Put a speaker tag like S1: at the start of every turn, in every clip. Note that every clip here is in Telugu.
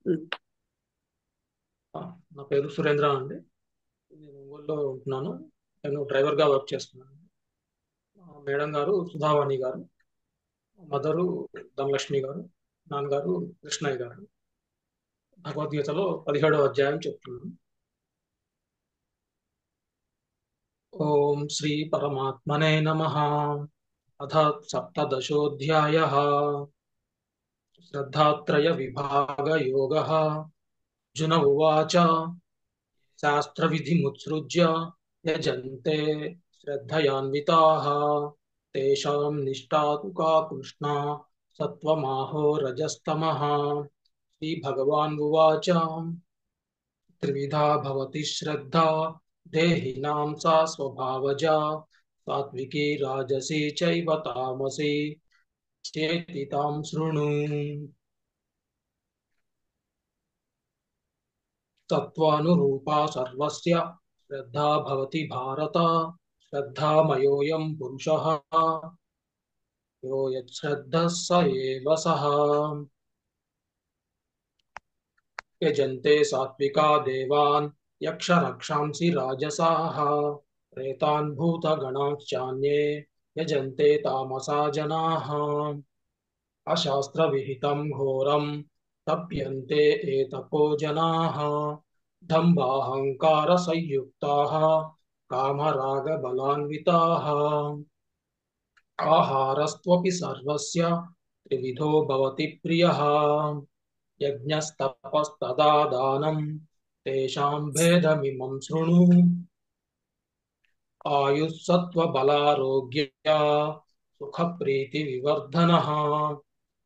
S1: ఉమ్.
S2: నా పేరు సురేంద్ర అండి. నేను ఒంగోలులో ఉంటున్నాను. నేను డ్రైవర్గా వర్క్ చేస్తున్నాను. మా మేడం గారు సుధావాణి గారు, మదరు ధనలక్ష్మి గారు, నాన్నగారు కృష్ణయ్య గారు. భగవద్గీతలో 17వ అధ్యాయం చెప్తున్నాను. ఓం శ్రీ పరమాత్మనే నమః. అథ సప్తదశోऽధ్యాయः శ్రద్ధాత్రయ విభాగ యోగः. అర్జున ఉవాచ శాస్త్రవిధిముత్సృజ్య యజन्ते శ్రద్ధయాన్వితాः తేషాం నిష్ఠా తు కా కృష్ణ సత్వమాహో రజస్తమః. శ్రీభగవాన్ ఉవాచ త్రివిధా భవతి శ్రద్ధా దేహినాం సా స్వభావజా సాత్వికీ రాజసీ చైవ తామసీ చేతి తాం శృణు. తత్వానురూపా సర్వస్య శ్రద్ధా భవతి భారత. శ్రద్ధామయోऽయం పురుషः యో యచ్ఛ్రద్ధः స ఏవ సః. యజन्ते సాత్వికా దేవాన్ యక్ష రక్షాంసి రాజసాః ప్రేతాన్ భూతగణాశ్చాన్యే యజन्ते తామసా జనాః. అశాస్త్రవిహితం ఘోరం తప్యంతే ఏతపో జనాః దంభాహంకార సంయుక్తాః కామరాగబలాన్వితాః. ఆహారస్త్వపి సర్వస్య త్రివిధో భవతి ప్రియः యజ్ఞస్తపస్తదా దానం తేషాం భేదమిమం శృణు. ఆయుస్సత్వబలారోగ్య సుఖప్రీతివివర్ధనः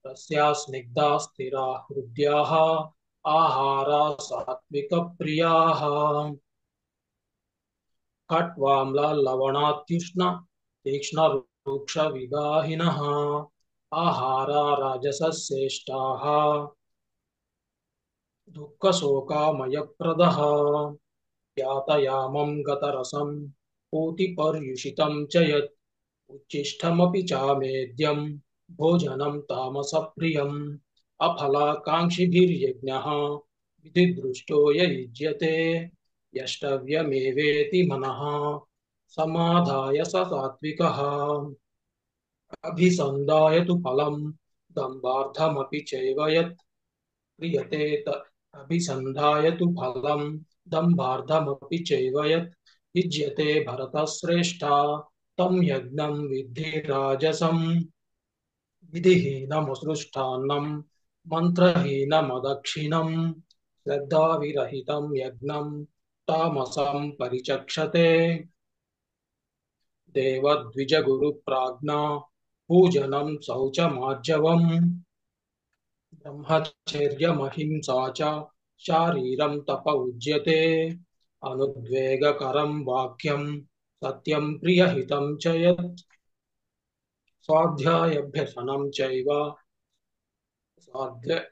S2: తస్యా స్నిగ్ధా స్థిరా హృద్యాः ఆహారా సాత్వికప్రియాः. కట్వామ్ల లవణాత్యుష్ణ తీక్ష్ణరూక్షవిదాహినः ఆహారా రాజసశ్రేష్టాः దుఃఖశోకామయప్రదः. యాతయామం గతరసం పూతిపర్యుషితం చ యత్ ఉచ్ఛిష్టమపి చామేద్యం భోజనం తామసప్రియం. అఫలాకాంక్షిభిర్యజ్ఞః విధిదృష్టో య యుజ్యతే యష్టవ్యమేవేతి మనః సమాధాయ స సాత్వికः. అభిసంధాయ తు ఫలం దంభార్థమపి చైవ యత్ క్రియతే అభిసంధాయ తు ఫలం దంభార్థమపి చైవ యత్ యుజ్యతే భరతశ్రేష్ఠ తం యజ్ఞం విద్ధి రాజసం. విధిహీనమసృష్టాన్నం మంత్రహీనమదక్షిణం శ్రద్ధావిరహితం యజ్ఞం తామసం పరిచక్షతే. దేవద్విజగురుప్రాజ్ఞా పూజనం శౌచమార్జవం బ్రహ్మచర్యమహింసా చ శారీరం తప ఉజ్యతే. అనుద్వేగకరం వాక్యం సత్యం ప్రియహితం చ యత్ స్వాధ్యాయభ్యసనం చైవ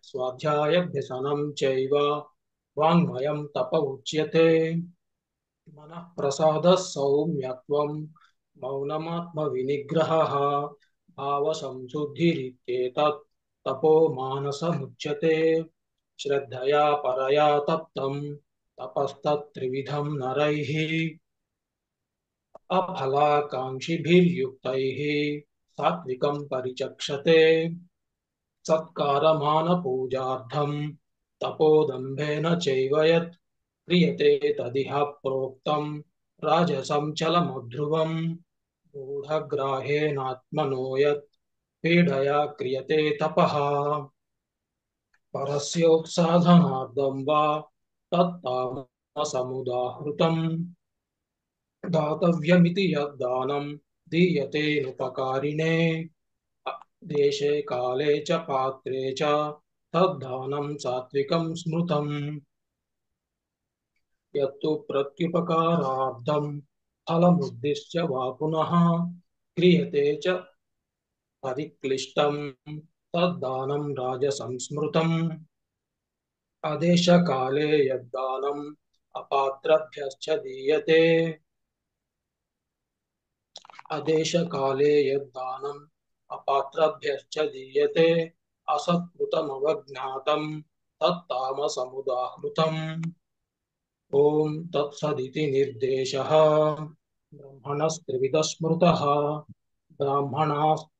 S2: స్వాధ్యాయభ్యసనం చైవ వాङ्మయం తప ఉచ్యతే. మనః ప్రసాదः సౌమ్యత్వం మౌనమాత్మ వినిగ్రహः భావసంశుద్ధిరిత్యేతత్ తపో మానసముచ్యతే. శ్రద్ధయా పరయా తప్తం తపస్తత్త్రివిధం నరైః అఫలాకాంక్షిభిర్యుక్తైః సాత్వికం పరిచక్షతే. సత్కారమానపూజార్థం తపోదంభేన చైవ యత్ క్రియతే తదిహ ప్రోక్తం రాజసం చలమధ్రువం. మూఢగ్రాహేణాత్మనో యత్ పీడయా క్రియతే తపః పరస్యోత్సాధనార్థం వా తత్తామసముదాహృతం. దాతవ్యమితి యద్దానం దీయతేనుపకారిణే దేశే కాలే చ పాత్రే చ తద్దానం సాత్వికం స్మృతం. యత్తు ప్రత్యుపకారార్థం ఫలముద్దిశ్య వా పునః క్రియతే చ పరిక్లిష్టం తద్దానం రాజసం స్మృతం. అదేశకాలే యద్దానం అపాత్రభ్యశ్చ దీయతే. అదేశకాలే యద్దానం అపాత్రభ్యశ్చ దీయతే అసత్కృతమవజ్ఞాతం तत्तामसमुदाहृतम् ॐ तत्सदिति निर्देशः ब्रह्मणस्त्रिविधः स्मृतः ब्राह्मणास्तव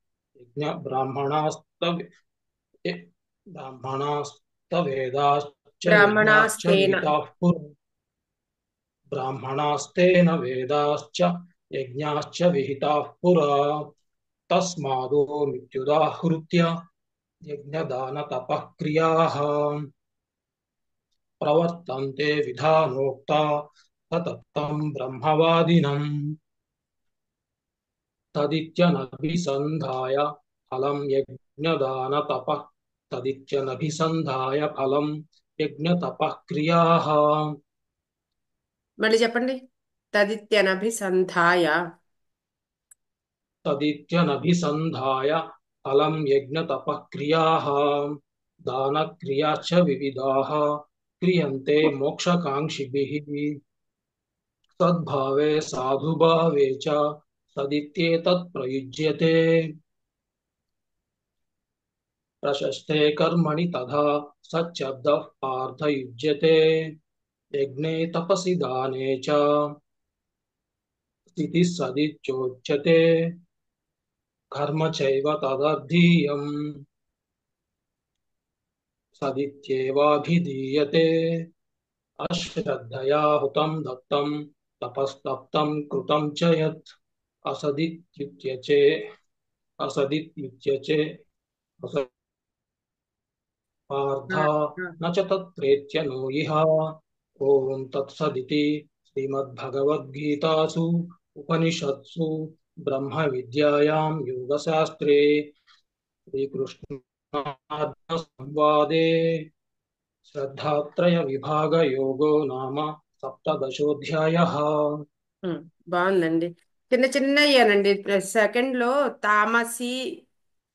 S2: ब्राह्मणास्तवेदाश्च यज्ञाश्च
S1: ब्राह्मणास्तेन
S2: विहिताः पुरा ब्राह्मणास्तेन वेदाश्च यज्ञाश्च विहिताः पुरा तस्मादो मित्युदाहृत्य यज्ञदानतपः क्रियाः प्रवर्तन्ते विधानोक्ता सततं ब्रह्मवादिनम् तदित्यनभिसन्धाय फलं यज्ञदानतपः तदित्यनभिसन्धाय फलं यज्ञतपः क्रियाः
S1: మళ్ళీ చెప్పండి. తదిత్యనభిసంధాయ.
S2: तदित्यनभिसन्धाय फलं यज्ञतपः क्रियाः दानक्रियाश्च विविधाः क्रियन्ते मोक्षकाङ्क्षिभिः सद्भावे साधुभावे च सदित्येतत् प्रयुज्यते प्रशस्ते कर्मणि तथा सच्छब्दः पार्थयुज्यते यज्ञे तपसि दाने च स्थितिः सदिच्योच्यते कर्म चैव तदर्थीयम् सदित्येवाभिधीयते अश्रद्धया हुतं दत्तं तपस्तप्तं कृतं च यत् असदित्युच्यते असदित्युच्यते
S1: ఆ,
S2: पार्था
S1: ఆ.
S2: न च तत्प्रेत्य नो इह ॐ तत्सदिति श्रीमद्भगवद्गीतासु उपनिषत्सु ब्रह्मविद्यायां योगशास्त्रे श्रीकृष्णार्जुनसंवादे श्रद्धात्रयविभागयोगो नाम सप्तदशोऽध्यायः
S1: ఉమ్, బాగుందండి. చిన్న చిన్నయ్యానండి. సెకండ్ లో తామసి,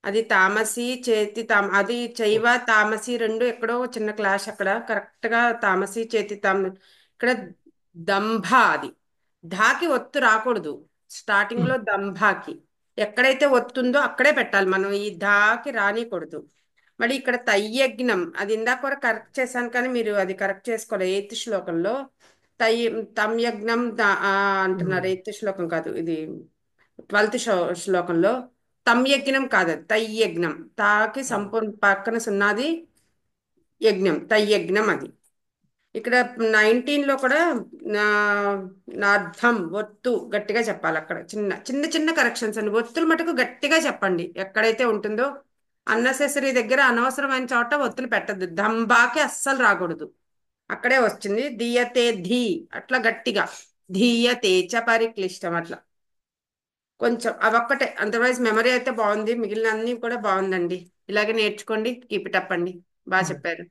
S1: అది తామసి చేతి అది చైవ తామసి రెండు ఎక్కడో చిన్న క్లాష్ అక్కడ కరెక్ట్ గా తామసి చేతి ఇక్కడ దంభ, అది ధాకి ఒత్తు రాకూడదు. స్టార్టింగ్ లో దంభాకి ఎక్కడైతే ఒత్తుందో అక్కడే పెట్టాలి మనం, ఈ ధాకి రానికూడదు. మరి ఇక్కడ తయ్యజ్ఞం, అది ఇందాక కూడా కరెక్ట్ చేశాను కానీ మీరు అది కరెక్ట్ చేసుకోలేదు. ఎయిత్ శ్లోకంలో తై తమ్యజ్ఞం అంటున్నారు. ఎయిత్ శ్లోకం కాదు ఇది, 12th శ్లోకంలో తమ్యజ్ఞం కాదు, అది తయ్యజ్ఞం. తాకి సంపూర్ణ పక్కన సున్నాది, యజ్ఞం తయ్యజ్ఞం అది. ఇక్కడ 19 లో కూడా నా నార్థం ఒత్తు గట్టిగా చెప్పాలి. అక్కడ చిన్న చిన్న చిన్న కరెక్షన్స్ అండి. ఒత్తులు మటుకు గట్టిగా చెప్పండి ఎక్కడైతే ఉంటుందో. అన్నెసెసరీ దగ్గర అనవసరమైన చోట ఒత్తులు పెట్టద్దు. దంబాకి అస్సలు రాకూడదు. అక్కడే వచ్చింది ధీయతే ధీ, అట్లా గట్టిగా ధీయతే చ పరిక్లిష్టం అట్లా కొంచెం అవొక్కటే. అదర్వైజ్ మెమరీ అయితే బాగుంది, మిగిలిన అన్ని కూడా బాగుందండి. ఇలాగే నేర్చుకోండి. కీప్ ఇట్ అప్ అండి. బాగా చెప్పారు.